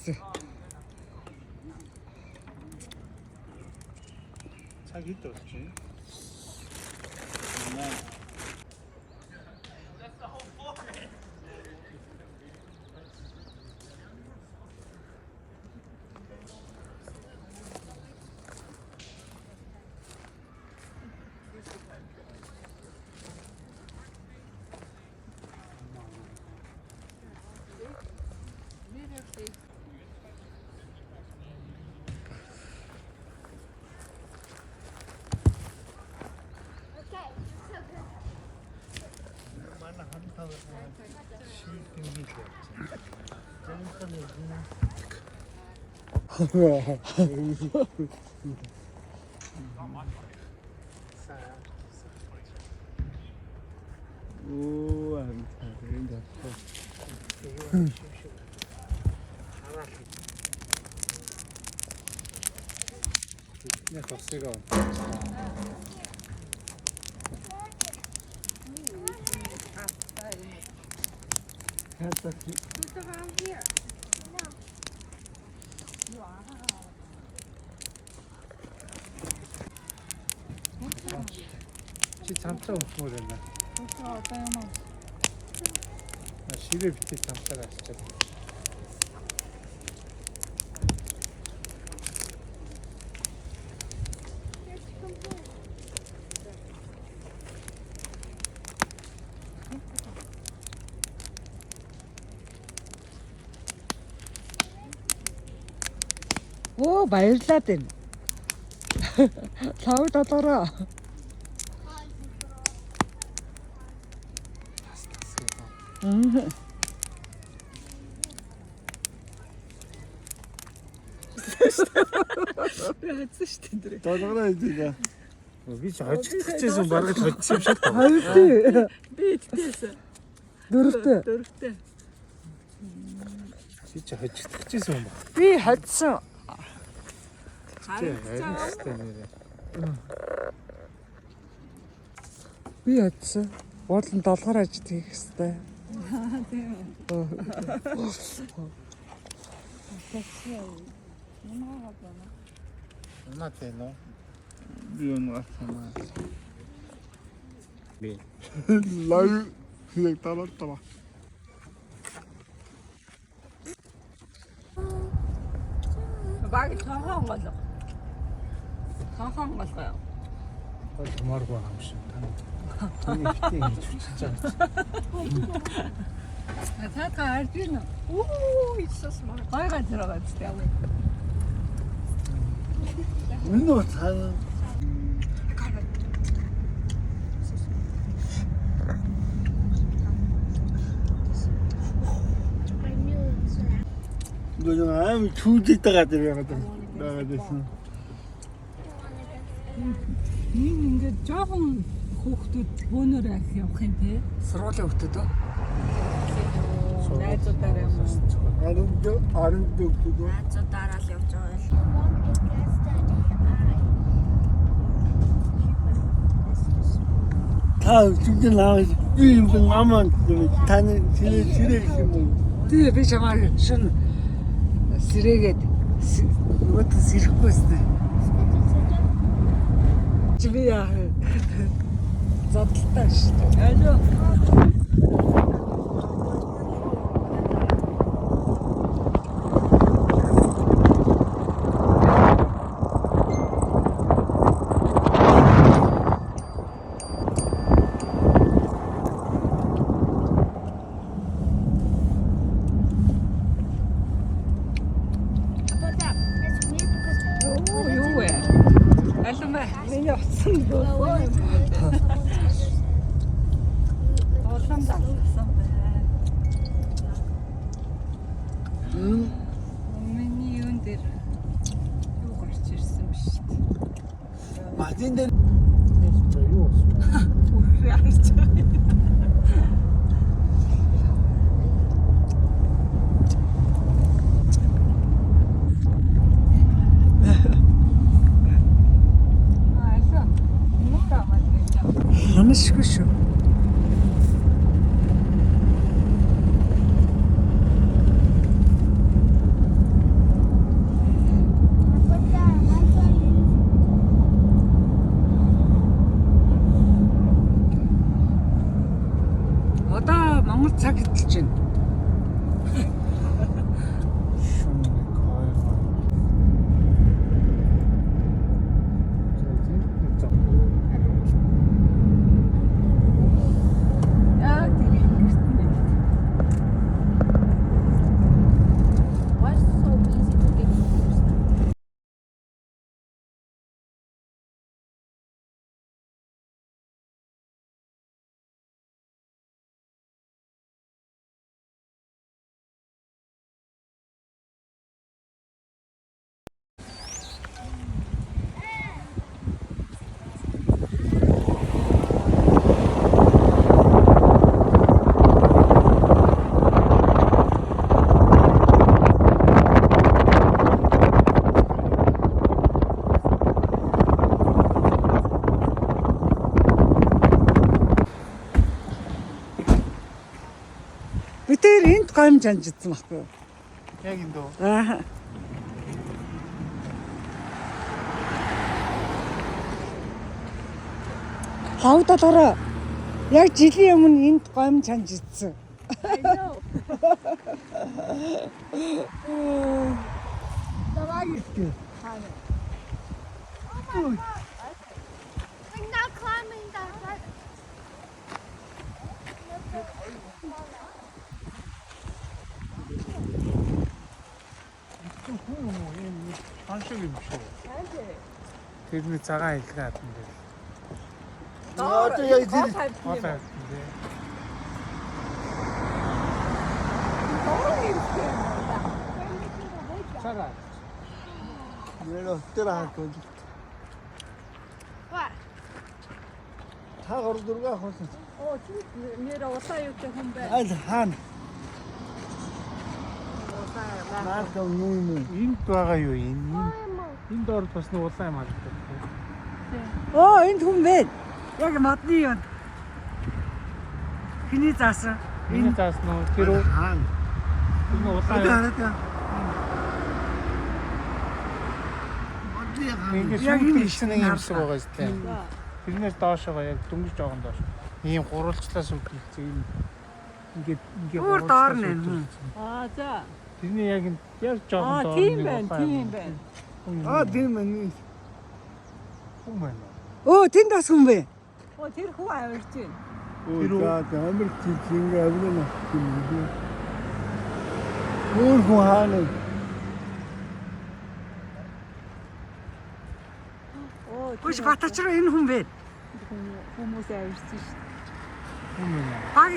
цаг хэд болж байна? Ooh, I'm tired of Ne хосыг авах. Чи цамтаа өмхмөр байна. Одоо юм аа. Ширээ битээ цамтаа асчаад. Оо баярлалаа дээ. $5. Яатсан шүү дээ. Долоороо идэв. Би ч хожигдчихсэн бараг л хоцсон юм шиг байна. Хоёртой. Би идтээсэн. Дөрөвтэй. Чи ч хожигдчихсэн юм ба. Би хоцсон. Би хоцсон. Бодлон долгоор ажид хийх хэвээр. Тийм үү. Наатай нөө. Би өнөө цамаа. Би. Лайв хийх таралтаа. Баг таахан болоо. Таахан болоо. Гол томоргүй юм шиг тань. Таны битээ хийж хүчиж байгаа. Та ардын. Оо, Иесус маа. Гайгаа зэрэг үстэй. Өнөө цаа. Гүн аим чүүдэд байгаа байсан. Ингээд жоохон хүүхдүүд бөөнөр авах явах юм те. Сургуулийн хүүхдүүд үү? Найзуудаараа юм уу? Арын дүүгдүү. Найзуудаараа л явж байгаа л. Та зүгэн лаа би юм аман таны сэрэг юм уу? Тэгээ би чамаар шин сэрээгээд өгөөд сэрэхгүй өстэй. Чи би яа. Задлаа шүү дээ. Алло. Миний утсан бөө. Олон дагсан байна. Миний юун дээр юу гарч ирсэн биш үү? Мадин дээр юу вэ? Үрээ харж байгаа. Ханашгүй шүү. Монгол цаг хөтлж байна. Яа тэр ингэрт нь. Why is it so easy to get confused? Бид тэр энд гомж анжидсан байхгүй юу? Яг энэ дөө. Аа. Хавдал ороо. Яг жилийн өмнө энд гомж анжидсан. I'm not climbing that ladder. Ханшиг юм шүү. Тэрний цагаан илгээ хатан дээр. Одоо яг тэр Одоо цагаан. нэр өтөр хаагүй. What? Та гор дурга хоосон. Оо чи нэр улаан юутай хүн бай. Аль хаана? Наад нүн. Энд байгаа юу энэ? Энд орд бас нэг улаан юм харагдав. Оо энд хүн байна. Яг модны юм. Хиний заасан. Энэ заас нөө тэр Хаана? энэ улаан ингээд Яг сүүл энэ хийсэн нэг юм шиг байгаа шүү дээ. Тэрнээс доошоо яг дөнгөж жоохон доош. Ийм гурвалжлаас үүдэлцээ ийм ингээд Өөр доор нэ. Аа за. Тэрний яг энэ яг жоохон Аа доор тийм байна, тийм байна. Аа тийм ээ. Хүн байна. Оо тэнд бас хүн бэ. Оо тэр хүү авирч байна. Оо за амар тийм авна. Өөр хүн хаана? Оо Гүш батачраа энэ хүн бэ. хүмүүс авирч шүү. Хүн байна. Баг.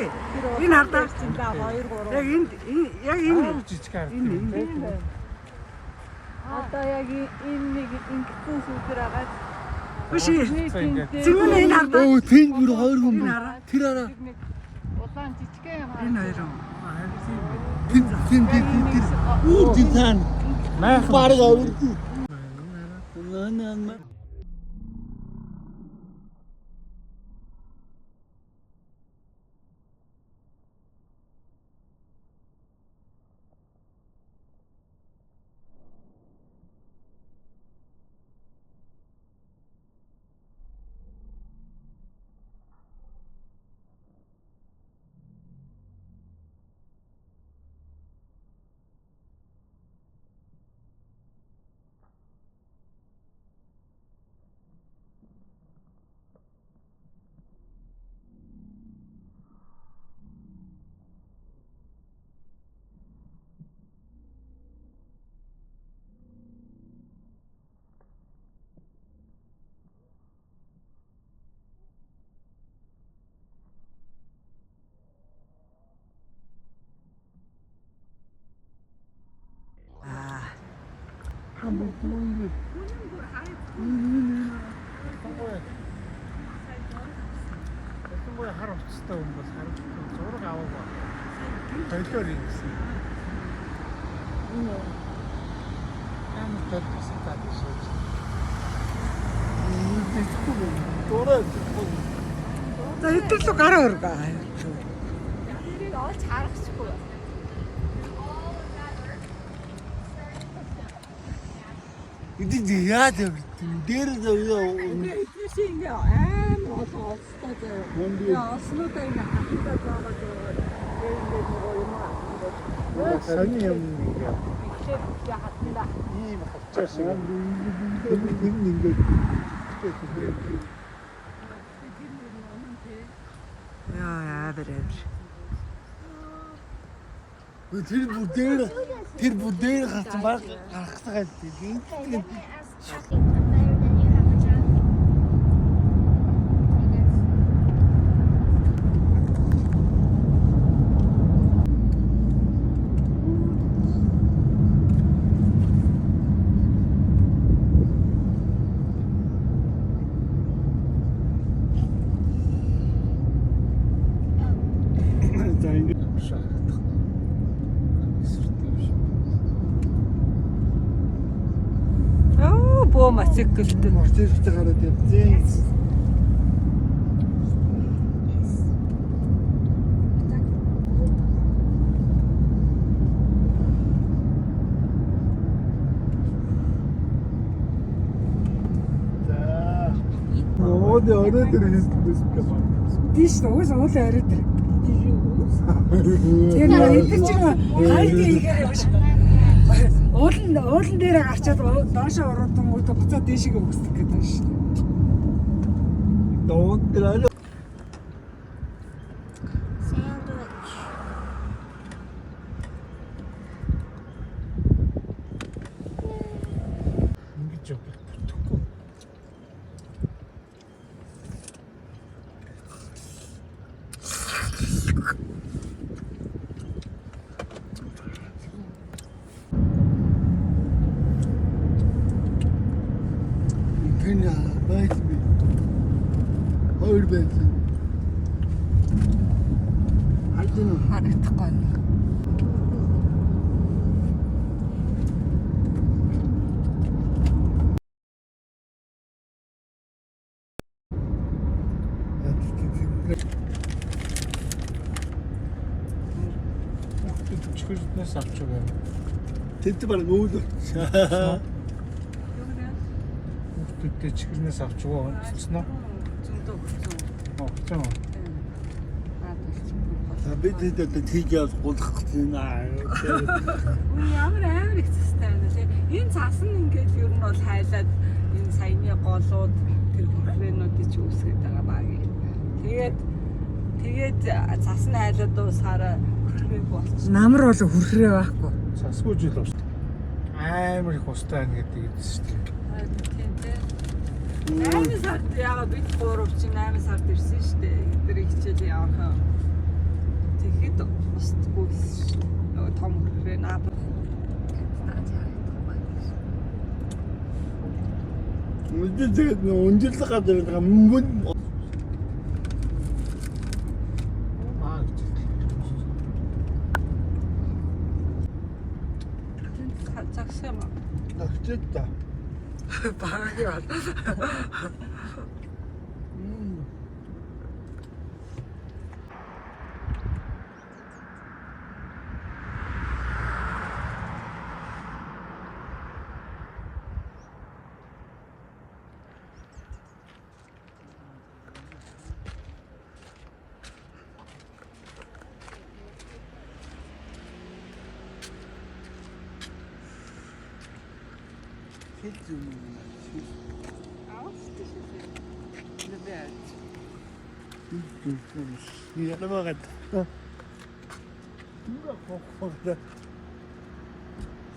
Энэ хардаа. За 2 3. Яг энд яг энэ Жижиг харагдав. Тийм байна. Одоо яг энэ нэг ингэсэн сүлдэр агаад гүш Ингээд зэмэн энэ хардаа. Оо тийм бүр хоёр хүн байна. Тэр араа. улаан жижигхэн юм. Энэ хоёр. Тийм. Өөр тийм таана. майхан Бараг авирч. Наа. Тэгвэл хар уцтай хүн бол харагдсан. Зураг аваагаа. Хоёлоор ингэсэн. Амар төлөвсөн таад шийдэж. Дураа. За хэдүүлээ гараа өргөө. Тэрийг олж харахгүй. Иди яа дээр дээр Эдгээс ингээ аим олстой заяа. Монд Олснуудаа энэ хатандаа заагаад ингээд нөгөө юм аа. Сони юм ингээ. Ихлээр хатандаа. Ийм хавчаа шиг. ингээд Яа бэрээр. тэр бүдээр гарсан баг гарахтаа гайлтыг. Shopping better than you have a job. За ингээд Оо боо мотоциклтэй. морцтой гараад явцیں۔ Оо дөрөв дөрөв Тийш уус уул арай тэр. Тэр эдгээр чинь хайд хийхээр явж. Уулан дээр гарчаад доошоо ороод буцаад дээшээ өгсдөг гэдэг шүү дээ. дөрөв Sandwich. Ингэж явах бүтэхгүй. Тэна байцби. Өөр байсан. Хатин Харагдахгүй. Чихэрнээс авч байгаа. тэд баг өвөл. Хүүхдүүдтэй чихэрнээс авч байгаа онцлсноо. Зөндөө өгсөн. Огцон. За бид хэд тийж явж гулах гэсэн аа. Ямар амар их цэстэй байна лээ. Энэ цас нь ингээд ер нь бол хайлаад энэ саяны голууд тэр хөрхрэнүүдийг ч үүсгэж байгаа баг. Тэгээд цас нь хайлаад дуусахаараа хөрхрэг болчихсон. Намар бол хүрхрээ байхгүй. Сасгүй жил болж. Амар их устай байна гэдэг хэлсэн шүү дээ. Тийм тийм. 8 сард яагаад бид 3 чинь 8 сард ирсэн шүү дээ. Эдгээр хичээл явах. Тэгэхэд устгүй шүү. Нөгөө том хөрхрээ наа. Үнэхээр тэгээд өндөрлөг гадар байгаа мөн Аа гэж. Цагсан юм. тагчд та. Баг яа. Хэлж юм. Ялмагад. Нүрэ хоххорда.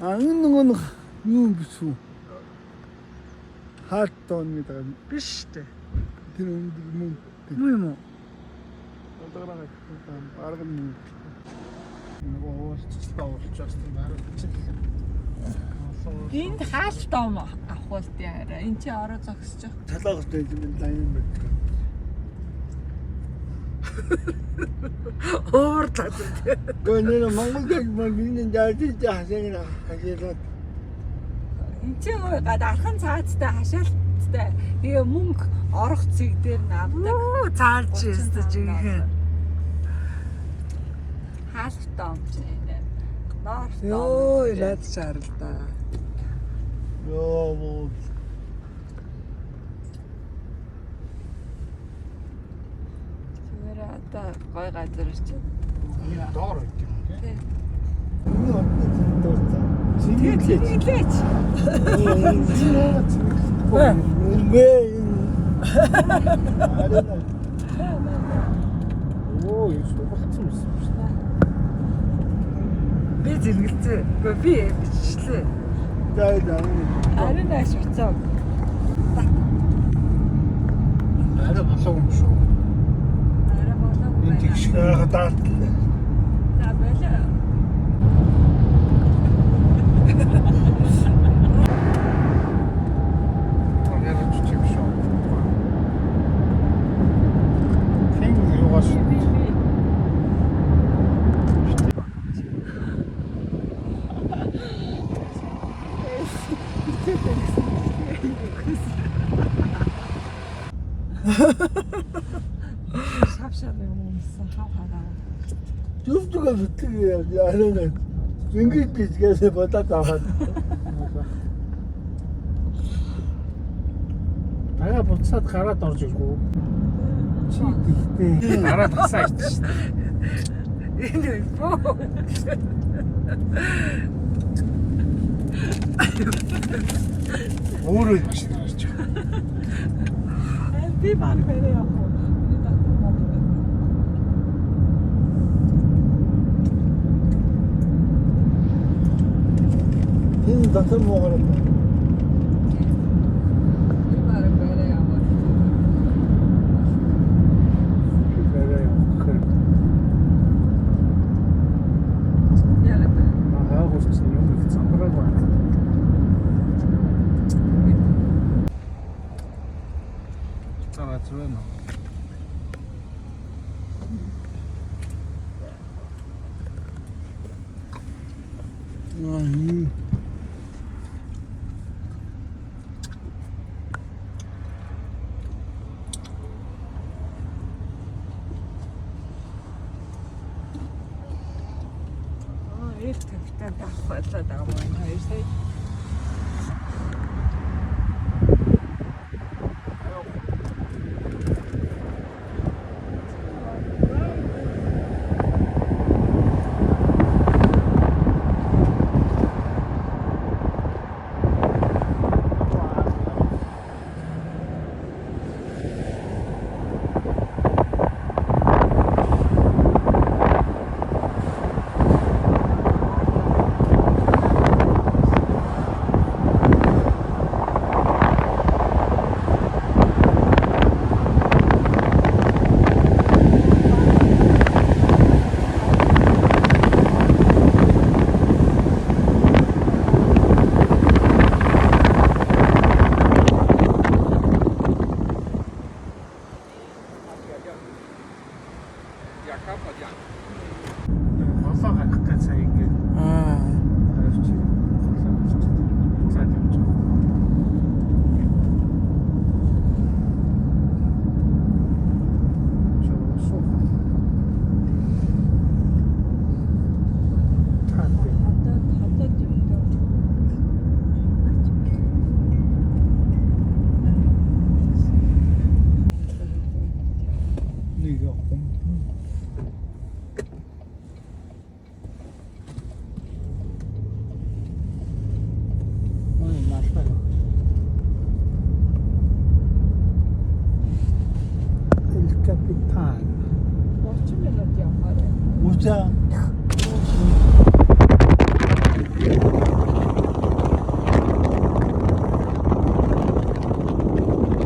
Нөгөө юу гэсэн. Хат тон гэдэг Биш дээ. тэр өндөр мөн. Муу юм уу? Одоогоо арга мөн. Нөгөө уулзалтаа уулзаж байгаа юм байна. Энд хаалт ом авах болт яараа. Энд чи ороо зогсож байгаа. Талаагч байж юм лайн байдаг. Өөр тат. Гэнэ Монголд магнын дайдж хасагна хажираад Энд чи архан цаацтай хашаалттай. Тэгээ мөнгө орох цэг дээр навдаг. Оо цаалж ястаж жинхэнэ. Хаалт ом ч нэ. Норт ом. Йоо ирээд чарлаа. ёо Одоо гой газар очив. Доор байт юм тий. Энэ одод Тэгэлээч. Оо, энэ суулцсан юм шүү дээ. Би зэрэгэлцээ. Би бичлээ. Арын нааш уцаа. Арай болоогүй юм шүү. Арай болоогүй Энэ байна. тэгш даат. За болоо. Орноо чичим шүү. Хэн юугаас Шавшаа юмсан хавхараа. Зүвдүгэ зүтгэж яараа. Ингэж тийгээс бодоод аваад. Тага буцаад гараад орж иргүү. Чи тэгтээ. Гараад гасаа ич. Энэ фоо. Өөрөө машин гарч байгаа. Би баг бэрээ явах. Энэ дотор муугаар. Би баг бэрээ явах. Бэрээ явах. Яг Мага гуйсан юм их цамбараг байна. Цаа зүрэн. Эх төвтэй давхарлаад байгаа юм хоёр сая. Голоо гарах гэж сая ингээд авч цаад явж байгаа. Чоосоо. Таатай. Хатад юм даа. Нэг юм. Ой, машина. Il capitano. 30 минут явахаар. Уучаа.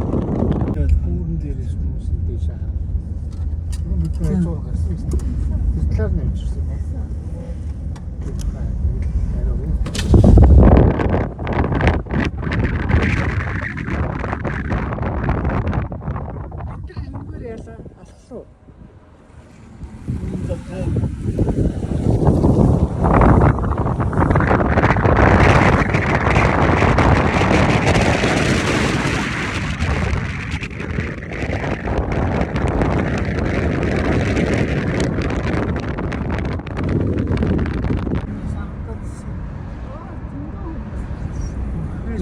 Хүүрэн дээрээс хүмүүс дээш аа. Бид нөө зураг гарсан. Битлэр нэмчихсэн байна. Бүр ялаа алхлуу.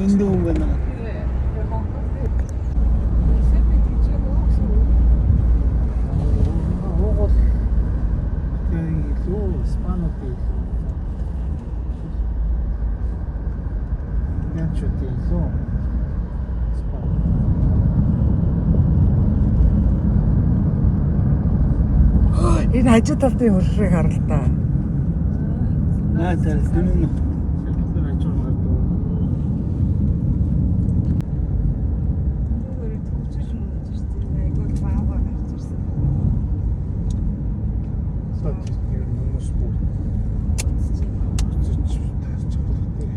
Энд юм байна. Зүүн. Энэ хажуу талын хөршрийг харалтаа. Наатаа дэнэ. Шилбэлээр ажуулаад дөө. Өөрөөр төвчж мөчөрсөн. Айгуу бааваа гарч ирсэн. Сот тийм хүмүүс бүгд цэцч таарч байгаа.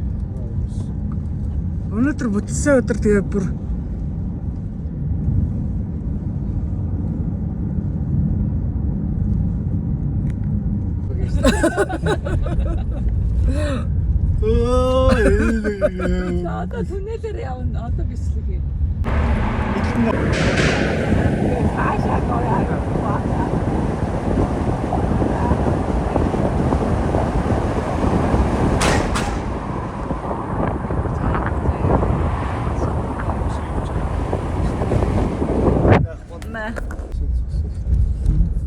Өнөөдөр бүтсэн өдөр тэгээ бүр Одоо түнэлээр явна. Одоо бислэгээ.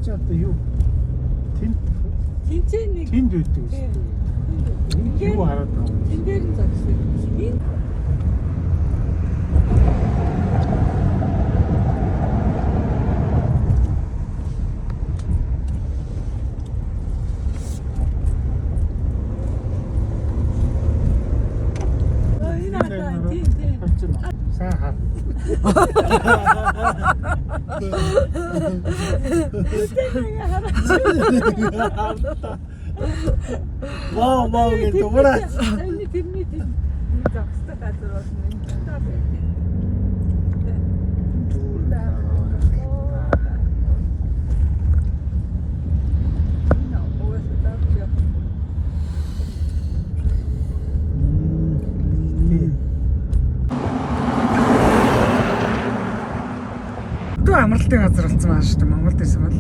Чи одоо юу? Тэнд Тинцээ нэг тэнд үйдэг шүү. Юу хараад байгаа юм? тэн дээр нь зогсон. Энэ Сайн хаа. Вау вау гэдэг уураа. тэрний зогсдог газар бол энэ та байдаг. дөө амралтын газар болсон байна шүү дээ. Монголд ирсэн бол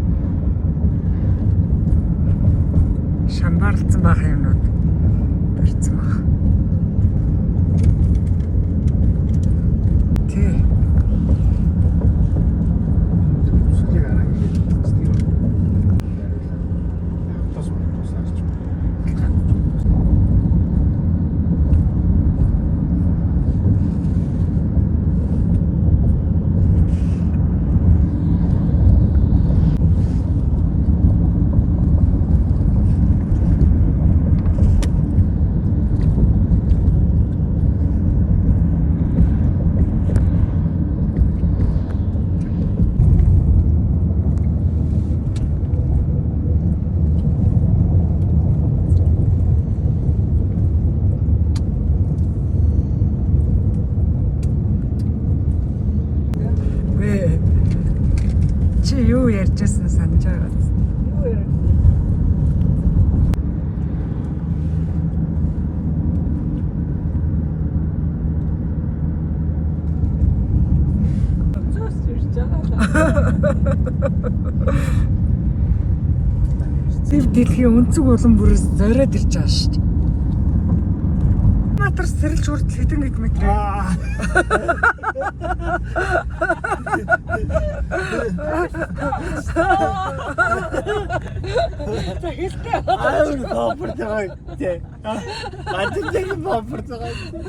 шамбарлцсан байх юмнууд барьсан баг. Тий. Сүлийг араа хийх. Тос тосаарч. Чи юу ярьжсэн санаж байгаа. Юу яа? Зөөс ирж байгаа. Зэв дэлхийн өнцөг улам бүрээс зориод ирж байгаа шүү дээ. Матар сэрэлж хүртэл хэдэн хэд метр. Аюул бафер тагаадтэй. Баатдаг бафер тагаадтэй.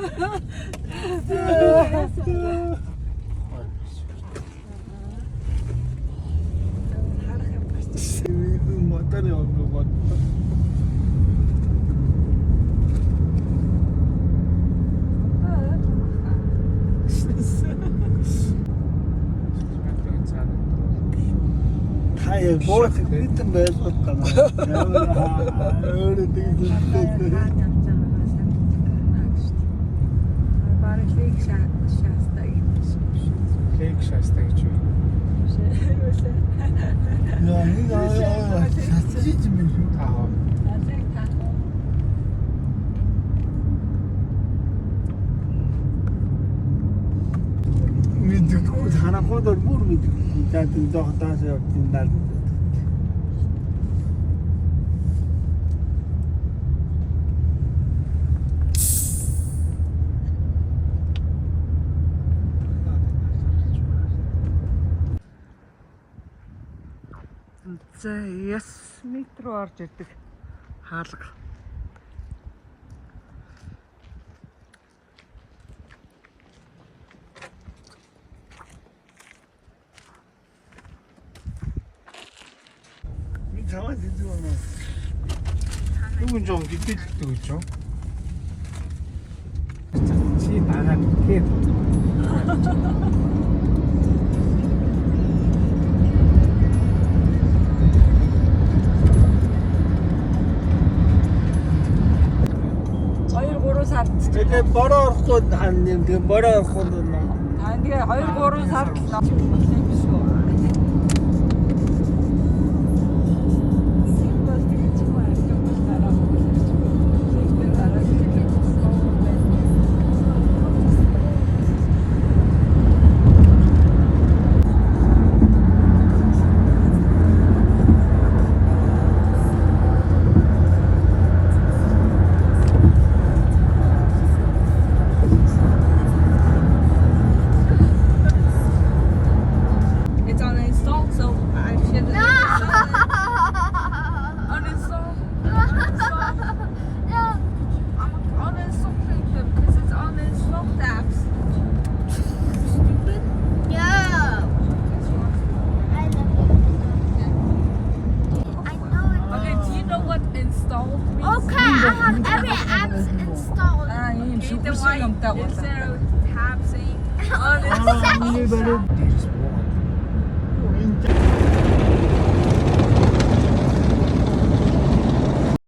Мотор явуулсан мотор. Хаяа боот битэн байлгах гана. Өөрөө тэгсэн. Лейк шаастаа гэж юу? Яа, шатчих юм шүү. Аа. Мэдгүй танахад бүр мэдгүй. Таатай доохтоос явсан даа. За яс метро орж ирдэг хаалга. 참아 되지 않아. 이건 좀 뒤뜰 있죠. 지 나간 게 Хоёр гурван сард Тэгээ бороо орохгүй хан юм. Тэгээ бороо орохгүй нөө. тэгээ 2 3 сард л юм биш үү? It's uninstalled, so I should uninstall. I'm uninstalling them because it's uninstalled apps. Okay, do you know what installed means? Okay, I have every app installed. Ah, ийм Okay, super then why юм is there a tab saying uninstalled? 아, 이게 바로